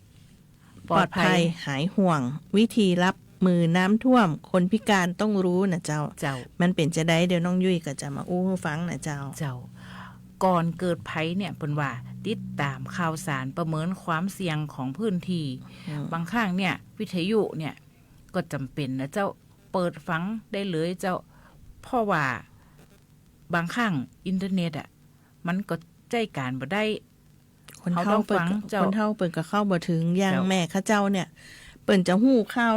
ปลอดภัยหายห่วง วิธีรับมือน้ำท่วม คนพิการต้องรู้นะเจ้า เจ้า มันเป็นจะได้เดี๋ยวน้องยุ้ยก็จะมาอู้ให้ฟังนะเจ้า เจ้า ก่อนเกิดภัยเนี่ยเป็นว่าติดตามข่าวสารประเมินความเสี่ยงของพื้นที่ บางครั้งเนี่ยวิทยุเนี่ยก็จำเป็นนะเจ้าเปิดฟังได้เลยเจ้าเพราะว่าบางครั้งอินเทอร์เน็ตอ่ะมันก็ใจการบ่ได้ คน เขา เฒ่า ต้อง เปิ ฟั ด งเจ้า คนเฒ่าเปิดก็เข้าบ่ถึงอย่าง เจ้า แม่ข้าเจ้าเนี่ย เปิ่นจะหู้ข่าว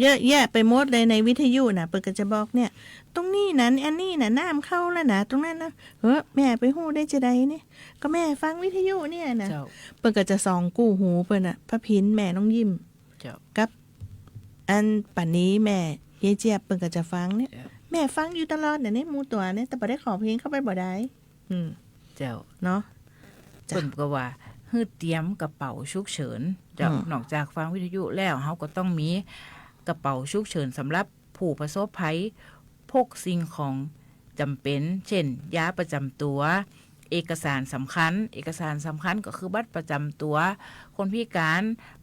เยอะแยะไปหมดเลยในวิทยุนะเปิ่นก็จะบอกเนี่ย ตรงนี้นั้นอันนี้นะน้ำเข้าแล้วนะตรงนั้นนะแม่ไปหู้ได้จะใดเนี่ยก็แม่ฟังวิทยุเนี่ยนะ เจ้า เปิ่นก็จะส่องกู้หูเปิ่นอะพระพินแม่น้องยิ้ม เจ้า กับอันป่านนี้แม่ยายเจี๊ยบเปิ่นก็จะฟังเนี่ย เจ้า แม่ฟังอยู่ตลอดเนี่ยหมูตัวเนี่ยแต่บ่ได้ขอเพลงเข้าไปบ่ได้เจ้า เนาะ จ้ะ เปิ่นก็ว่าฮือเตรียมกระเป๋าฉุกเฉินเจ้า นอกจากฟังวิทยุแล้วเฮาก็ต้องมีกระเป๋าฉุกเฉินสำหรับผู้ประสบภัยพกสิ่งของจำเป็น เช่น ยาประจำตัว เอกสารสำคัญ เอกสารสำคัญก็คือบัตรประจำตัว คนพิการ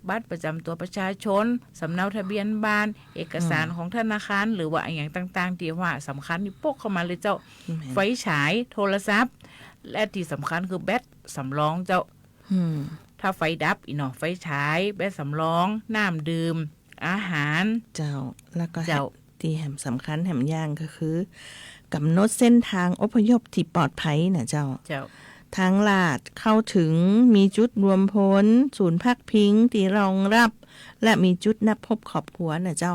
บัตรประจำตัวประชาชนสำเนาทะเบียนบ้าน เอกสารของธนาคารหรือว่าอย่างต่างๆที่ว่าสำคัญนี่พกเข้ามาเลยเจ้า ไฟฉายโทรศัพท์ และที่สำคัญคือแบตสำรองเจ้า ถ้าไฟดับอีกเนาะไฟฉายแบตสำรองน้ำดื่ม อาหาร เจ้าแล้วก็ เจ้า ที่แหมสำคัญแหมอย่างก็คือกำหนดเส้นทางอพยพที่ปลอดภัยนะเจ้า เจ้า ทางลาดเข้าถึงมีจุดรวมพลศูนย์พักพิงที่รองรับ และมีจุดนับพบขอบขัวนะเจ้า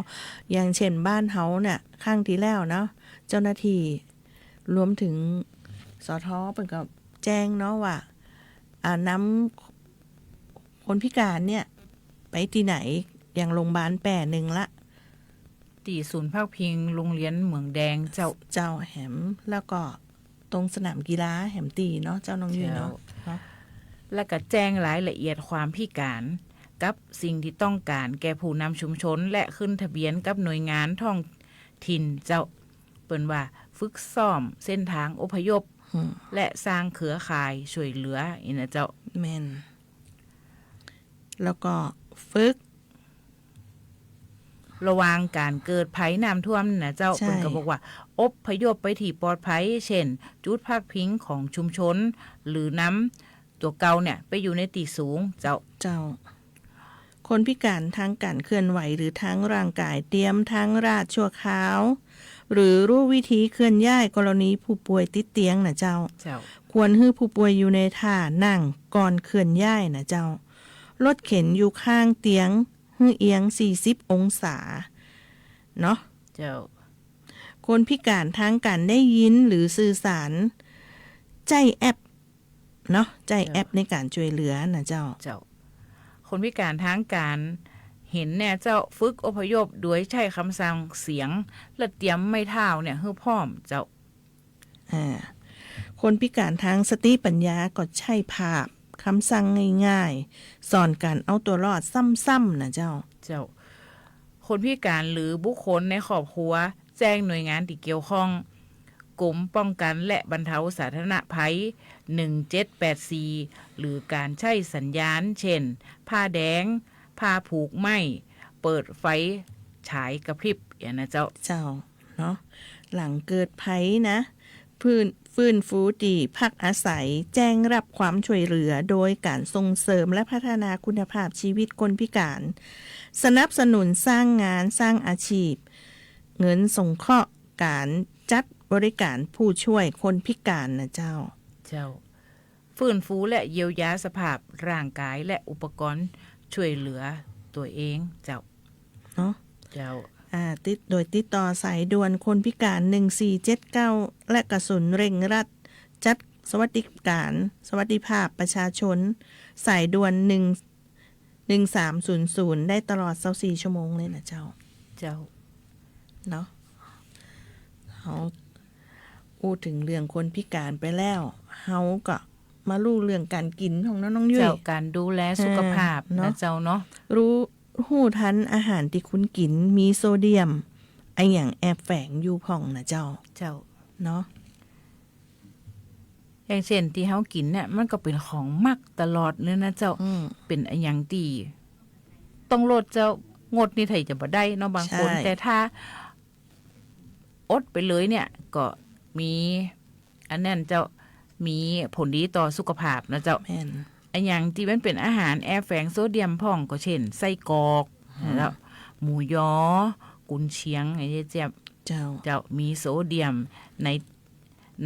อย่างเช่นบ้านเฮาเนี่ยข้างที่แล้วเนาะเจ้าหน้าที่รวมถึงสทเป็นกับแจ้งเนาะว่านำคนพิการเนี่ย ไปที่ไหนอย่างโรงพยาบาลแป่หนึ่งละ ตีศูนย์ภาคพิงโรงเรียนเหมืองแดงเจ้า เจ้าแหมแล้วก็ตรงสนามกีฬาแหมตีเนาะเจ้าน้องยืนเนาะ และก็แจ้งรายละเอียดความพิการกับสิ่งที่ต้องการแก่ผู้นำชุมชน และขึ้นทะเบียนกับหน่วยงานท้องถิ่นเจ้าเปิ้นว่าฝึกซ้อมเส้นทางอพยพ และสร้างเครือข่ายช่วยเหลืออีนะเจ้า แมนแล้วก็ฝึก ระวังการเกิดภัยน้ำท่วมนี่นะเจ้า ใช่ เพิ่นก็บอกว่าอพยพไปที่ปลอดภัย เช่น จุดพักพิงของชุมชน หรือน้ำตัวเก่าเนี่ยไปอยู่ในที่สูงเจ้า เจ้า คนพิการทางการเคลื่อนไหวหรือทางร่างกายเตรียมทางราชชั่วคราว หรือรู้วิธีเคลื่อนย้ายกรณีผู้ป่วยติดเตียงนะเจ้า เจ้า ควรให้ผู้ป่วยอยู่ในท่านั่งก่อนเคลื่อนย้ายนะเจ้ารถเข็นอยู่ข้างเตียงให้เอียง40 องศาเนาะ เจ้า คนพิการทางการได้ยินหรือสื่อสารใจแอปเนาะใจแอปในการช่วยเหลือนะเจ้า คนพิการทางการเห็นเนี่ยเจ้าฝึกอพยพโดยใช้คำสั่งเสียงและเตรียมไม้เท้าเนี่ยให้พร้อมเจ้า คนพิการทางสติปัญญาก็ใช้ภาพคำสั่งง่ายๆสอนการเอาตัวรอดซ้ำๆนะเจ้า คนพิการหรือบุคคลในครอบครัวแจ้งหน่วยงานที่เกี่ยวข้องกรมป้องกันและบรรเทาสาธารณภัย1784หรือการใช้สัญญาณเช่นผ้าแดงผ้าผูกไหมเปิดไฟฉายกระพริบอย่างนะเจ้าเนาะหลังเกิดภัยนะฟื้นฟูดีพักอาศัยแจ้งรับความช่วยเหลือโดยการส่งเสริมและพัฒนาคุณภาพชีวิตคนพิการสนับสนุนสร้างงานสร้างอาชีพเงินสงเคราะห์การจัดบริการผู้ช่วยคนพิการนะเจ้าฟื้นฟูและเยียวยาสภาพร่างกายและอุปกรณ์ช่วยเหลือตัวเองเจ้าเนาะโดยติดต่อสายด่วนคนพิการ1479และกระสุนเร่งรัดจัดสวัสดิภาพประชาชนสายด่วน1300ได้ตลอด24ชั่วโมงเลยนะเจ้าเนาะเขาพูดถึงเรื่องคนพิการไปแล้วเขาก็มารู้เรื่องการกินของน้องยุ้ยการดูแลสุขภาพนะเจ้าเนาะรู้ทันอาหารที่คุณกินมีโซเดียมไออย่างแอบแฝงอยู่พ่องนะเจ้าเนาะอย่างเช่นที่เฮากินเนี่ยมันก็เป็นของมักตลอดเลยนะเจ้าเป็นอันอย่างดีต้องลดเจ้างดนี่ไถจะบ่ได้เนาะบางคนแต่ถ้าอดไปเลยเนี่ยก็มีอันนั้นเจ้ามีผลดีต่อสุขภาพนะเจ้าอันอย่างที่มันเป็นอาหารแอบแฝงโซเดียมพ่องก็เช่นไส้กรอกแล้วหมูยอกุนเชียงไอ้เจี๊ยบเจ้ามีโซเดียมใ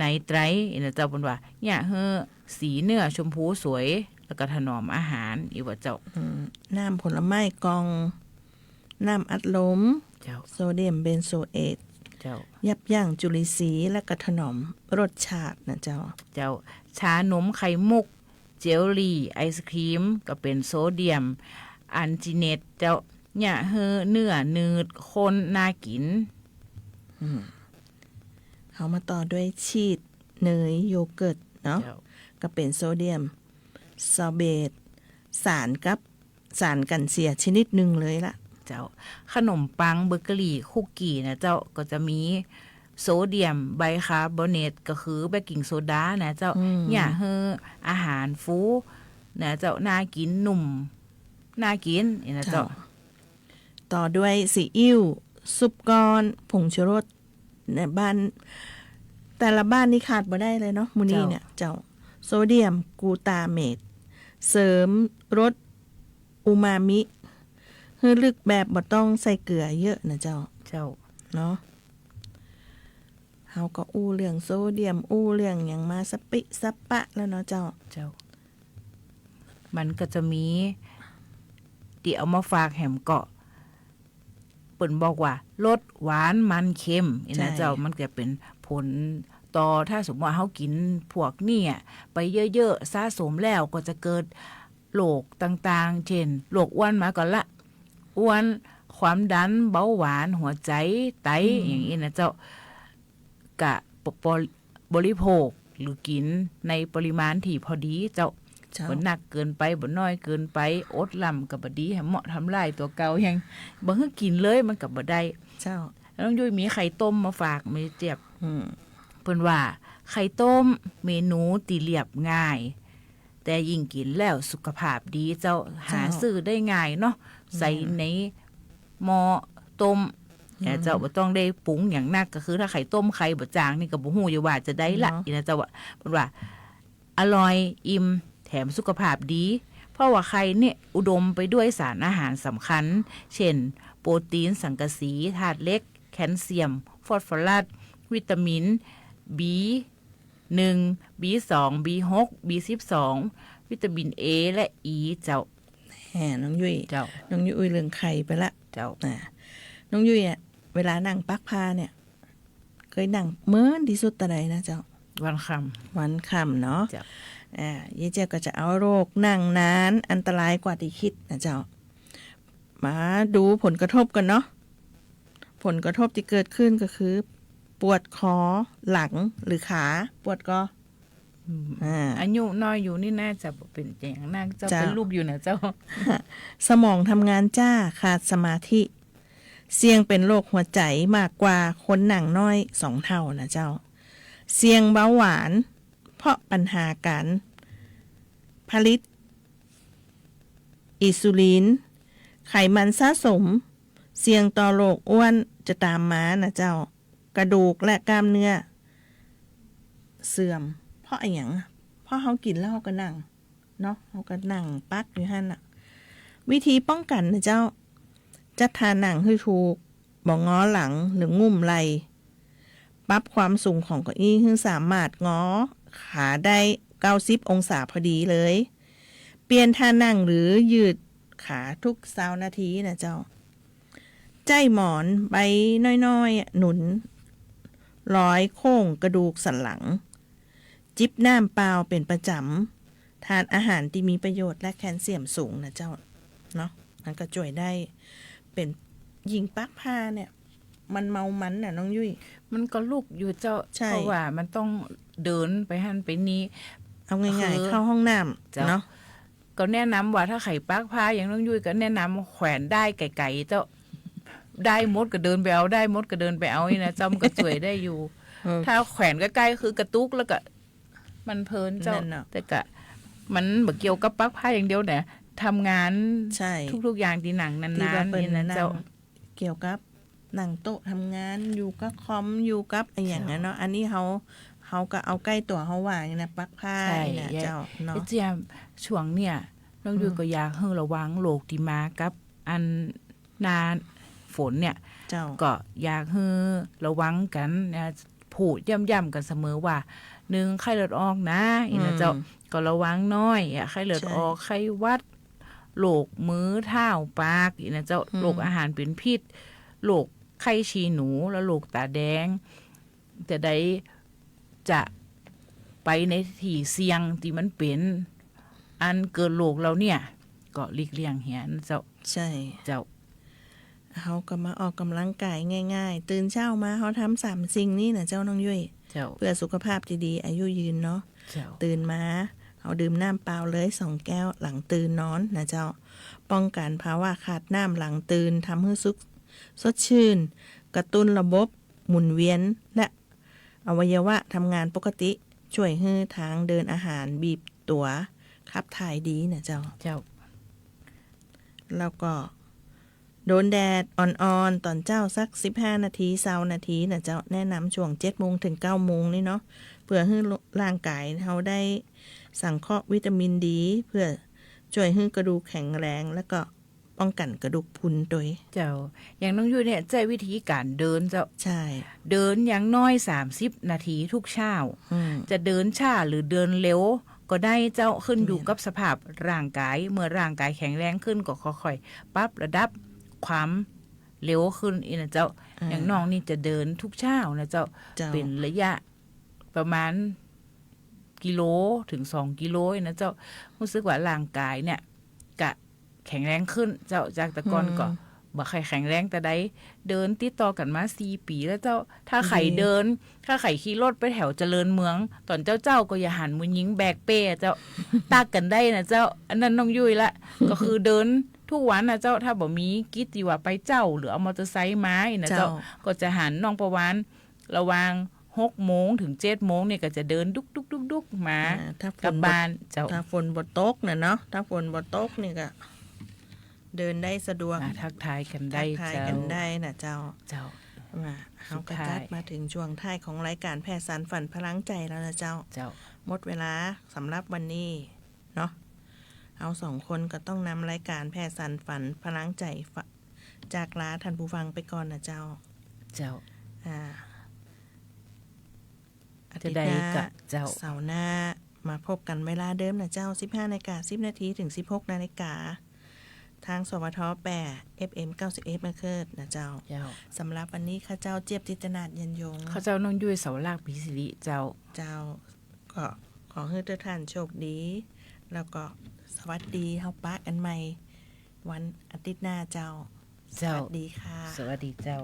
นไตรนะเจ้าเป็นว่าเนี่ยเฮ้อสีเนื้อชมพูสวยแล้วก็ถนอมอาหารอีกว่าเจ้าน้ำผลไม้กองน้ำอัดลมโซเดียมเบนโซเอตยับยั้งจุลินทรีย์และก็ถนอมรสชาตินะเจ้าชานมไข่มุกเจลลี่ไอศครีมก็เป็นโซเดียมอันจิเนตเจ้าเนี่ยเฮ้อเนื้อนืดคนน่ากินเขามาต่อด้วยชีสเนยโยเกิร์ตเนาะก็เป็นโซเดียมซอเบตสารกันเสียชนิดหนึ่งเลยล่ะเจ้าขนมปังเบเกอรี่คุกกี้นะเจ้าก็จะมีโซเดียมไบคาร์บอเนตก็คือเบกกิ้งโซดานะเจ้าเนี่ยเฮออาหารฟูนะเจ้าน่ากินหนุ่มน่ากินนะเจ้าต่อด้วยซีอิ๊วซุปก้อนผงชูรสในบ้านแต่ละบ้านนี่ขาดบ่ได้เลยเนาะมูนี่เนี่ยเจ้าโซเดียมกลูตาเมตเสริมรสอูมามิให้ลึกแบบบ่ต้องใส่เกลือเยอะนะเจ้าเนาะเขาก็อู้เรื่องโซเดียมอู้เรื่องอย่างมาสปิสปะแล้วเนาะเจ้ามันก็จะมีที่เอามาฝากแหมเกาะเปิ่นบอกว่าลดหวานมันเค็มนะเจ้ามันจะเป็นผลต่อถ้าสมมติว่าเขากินพวกนี่ไปเยอะๆสะสมแล้วก็จะเกิดโรคต่างๆเช่นโรคอ้วนมาก่อนละอ้วนความดันเบาหวานหัวใจไตอย่างนี้นะเจ้ากะบริโภคหรือกินในปริมาณที่พอดีเจ้าบ่หนักเกินไปบ่น้อยเกินไปอดลำกับบ่ดีเหมาะทำลายตัวเก่ายังบ่ให้กินเลยมันก็บ่ได้เจ้าน้องยุ้ยมีไข่ต้มมาฝากไม่เจ็บเพิ่นว่าไข่ต้มเมนูตีเรียบง่ายแต่ยิ่งกินแล้วสุขภาพดีเจ้าหาซื้อได้ง่ายเนาะใส่ในหม้อต้มแต่เจ้าบ่ต้องได้ปรุงอย่างนักก็คือถ้าไข่ต้มไข่บ่จางนี่ก็บ่ฮู้อยู่ว่าจะได้ละอีนะเจ้าว่าเพิ่นว่าอร่อยอิ่มแถมสุขภาพดีเพราะว่าไข่เนี่ยอุดมไปด้วยสารอาหารสำคัญเช่นโปรตีนสังกะสีธาตุเหล็กแคลเซียมฟอสฟอรัสวิตามิน B1 B2 B6 B12 วิตามิน A และ E เจ้าน้องยุ้ยเจ้าน้องยุ้ยเรื่องไข่ไปละเจ้าน้องยุ้ยเวลานั่งปักผ้าเนี่ย เคยนั่งเมื่อที่สุดตะใดนะเจ้า วันค วันค่ำเนาะ ำเจ้า ยี่เจ้าก็จะเอาโรคนั่งนานอันตรายกว่าที่คิดนะเจ้า มาดูผลกระทบกันเนาะ ผลกระทบที่เกิดขึ้นก็คือ ปวดคอหลังหรือขาปวดก็อายุน้อยอยู่นี่น่าจะบ่เป็นอย่างน่าจะ เจ้า เป็นลูกอยู่นะเจ้า สมองทำงานจ้าขาดสมาธิ เสี่ยงเป็นโรคหัวใจมากกว่าคนหนังน้อย2 เท่านะเจ้า เสี่ยงเบาหวาน เพราะปัญหาการผลิตอินซูลิน ไขมันสะสม เสี่ยงต่อโรคอ้วนจะตามมานะเจ้า กระดูกและกล้ามเนื้อเสื่อม เพราะอะไรอย่างเพราะเขากินแล้วเขาก็นั่งเนาะเขาก็นั่งปักอยู่หั่นน่ะ วิธีป้องกันนะเจ้า จัดทาหนังให้ถูกบ่ง้อหลังหรืองุ่มไหลปรับความสูงของเก้าอี้ให้สามารถง้อขาได้90องศาพอดีเลย เปลี่ยนท่านั่งหรือยืดขาทุก20นาทีนะเจ้า ใจหมอนใบน้อยๆหนุนร้อยโค้งกระดูกสันหลัง จิบน้ำเปล่าเป็นประจำทานอาหารที่มีประโยชน์และแคลเซียมสูงนะเจ้าเนาะมันก็ช่วยได้เป็นยิงปักผ้าเนี่ย มันเมามันน่ะน้องยุ้ย มันก็ลูกอยู่เจ้า ใช่ เพราะว่ามันต้องเดินไปหันไปนี้ เอาง่าย คือ ๆเข้าห้องน้ เจ้า ำเนาะ ก็แนะนำว่าถ้าไข่ปักผ้าอย่างน้องยุ้ยก็แนะนำแขวนได้ไก่ๆเจ้าได้มดก็เดินไปเอาได้มดก็เดินไปเอานี่นะเจ้ามันก็ช่วยได้อยู่ ถ้าแขวนใกล้ๆคือกระตุกแล้วก็มันเพลินเจ้า นั่นน่ะ แต่ก็มันบ่เกี่ยวกับปักผ้าอย่างเดียวเนี่ยทำงาน ใช่ ทุกๆอย่างที่หนังนา ที่ว่าน ๆ เป็น นี่นะ นั่ เจ้า งเกี่ยวกับนั่งโต๊ะทำงานอยู่กับคอมอยู่กับอะไรอย่างนั้นเนาะอันนี้เขาก็เอาใกล้ตัวเขาว่าอย่างนะปักผ้า ใช่ นะเจ้าเนาะ ไอ้เจียมช่วงเนี่ยน้องยุ้ยก็อยากให้ระวังโรคที่มากับอันนาฝนเนี่ย เจ้า ก็อยากให้ระวังกันนะพูดย่ำๆกันเสมอว่า1ไข้เลือดออกนะอีนะเจ้าก็ระวังน้อยไข้เลือดออกไข้หวัดโรคมือเท้าปากอีนะเจ้าโรคอาหารเป็นพิษโรคไข้ฉี่หนูและโรคตาแดงจะได้จะไปในที่เสี่ยงที่มันเป็นอันเกิดโรคเราเนี่ยก็หลีกเลี่ยงเหียนเจ้า ใช่ เจ้า เขาก็มาออกกำลังกายง่ายๆ ตื่นเช้ามาเขาทำ3 สิ่งนี้นะเจ้าน้องยุ้ย เจ้า เพื่อสุขภาพที่ดีอายุยืนเนาะ เจ้า ตื่นมาเอาดื่มน้ำเปล่าเลย2 แก้วหลังตื่นนอนนะเจ้า ป้องกันภาวะขาดน้ำหลังตื่นทำให้สดชื่น กระตุ้นระบบหมุนเวียนและอวัยวะทำงานปกติ ช่วยให้ทางเดินอาหารบีบตัวขับถ่ายดีนะเจ้า เจ้า แล้วก็โดนแดดอ่อนๆตอนเจ้าสัก15 นาที20 นาทีนะเจ้าแนะนำช่วง7 โมงถึง9 โมงนี่เนาะเพื่อให้ร่างกายเขาได้สังเคราะห์วิตามินดีเพื่อช่วยให้กระดูกแข็งแรงแล้วก็ป้องกันกระดูกพรุนด้วย เจ้าอย่างน้องยุ้ยเนี่ยใจวิธีการเดินเจ้า ใช่ เดินอย่างน้อย30 นาทีทุกเช้า จะเดินช้าหรือเดินเร็วก็ได้เจ้าขึ้นอยู่กับสภาพร่างกายเมื่อร่างกายแข็งแรงขึ้นก็ค่อยๆปรับระดับความเร็วขึ้นอีกนะเจ้าอย่างน้องนี่จะเดินทุกเช้านะเจ้า เจ้า เป็นระยะประมาณกิโลถึง2 กิโลนะเจ้ารู้สึกว่าร่างกายเนี่ยกะแข็งแรงขึ้นเจ้าจากแต่ก่อนก็บ่ใครแข็งแรงแต่ได้เดินติดต่อกันมา4 ปีแล้วเจ้าถ้าไข่เดินถ้าไข่ขี่รถไปแถวเจริญเมืองตอนเจ้าก็อย่าหันมือยิงแบกเป้เจ้า ตากกันได้นะเจ้าอันนั้นน้องยุ้ยละ ก็คือเดินทุกวันนะเจ้าถ้าบ่มีกิจที่ว่าไปเจ้าหรือเอามอเตอร์ไซค์มาอีกนะเจ้าก็จะหันน้องประวานระวัง6 โมงถึง7 โมงเนี่ยก็จะเดินดุกๆๆๆมา ถ้าฝ กลั น บบ้านเจ้า ถ้าฝนบ่ตกนะเนาะถ้าฝนบ่ตกนี่ก็เดินได้สะดวก มาทักทายกันได้ ทักทาย เจ้า กันได้นะเจ้า เจ้า มาเขากระ สุดท้าย จัดมาถึงช่วงท้ายของรายการแพทย์สารฝันพลังใจแล้วนะเจ้า เจ้า หมดเวลาสำหรับวันนี้เนาะเอา2 คนก็ต้องนำรายการแพทย์สารฝันพลังใจจากลาท่านผู้ฟังไปก่อนนะเจ้า เจ้า อา จะ ทิต ได้ ย์หน้า กับเจ้า เสาร์หน้ามาพบกันเวลาเดิมนะเจ้า 15 นาฬิกา 10 นาทีถึง 16 นาฬิกา ทางสวท8 FM 91เมกะเฮิรตซ์นะเจ้า เจ้า สำหรับวันนี้ข้าเจ้าเจี๊ยบจิตนาถยันยง เขาเจ้าน้องยุ้ยเสาลากปีสิริเจ้า เจ้าก็ขอให้ทุกท่านโชคดี แล้วก็สวัสดีเฮาปะกันใหม่ วันอาทิตย์หน้าเจ้า ส เจ้า วัสดีค่ะ สวัสดีเจ้า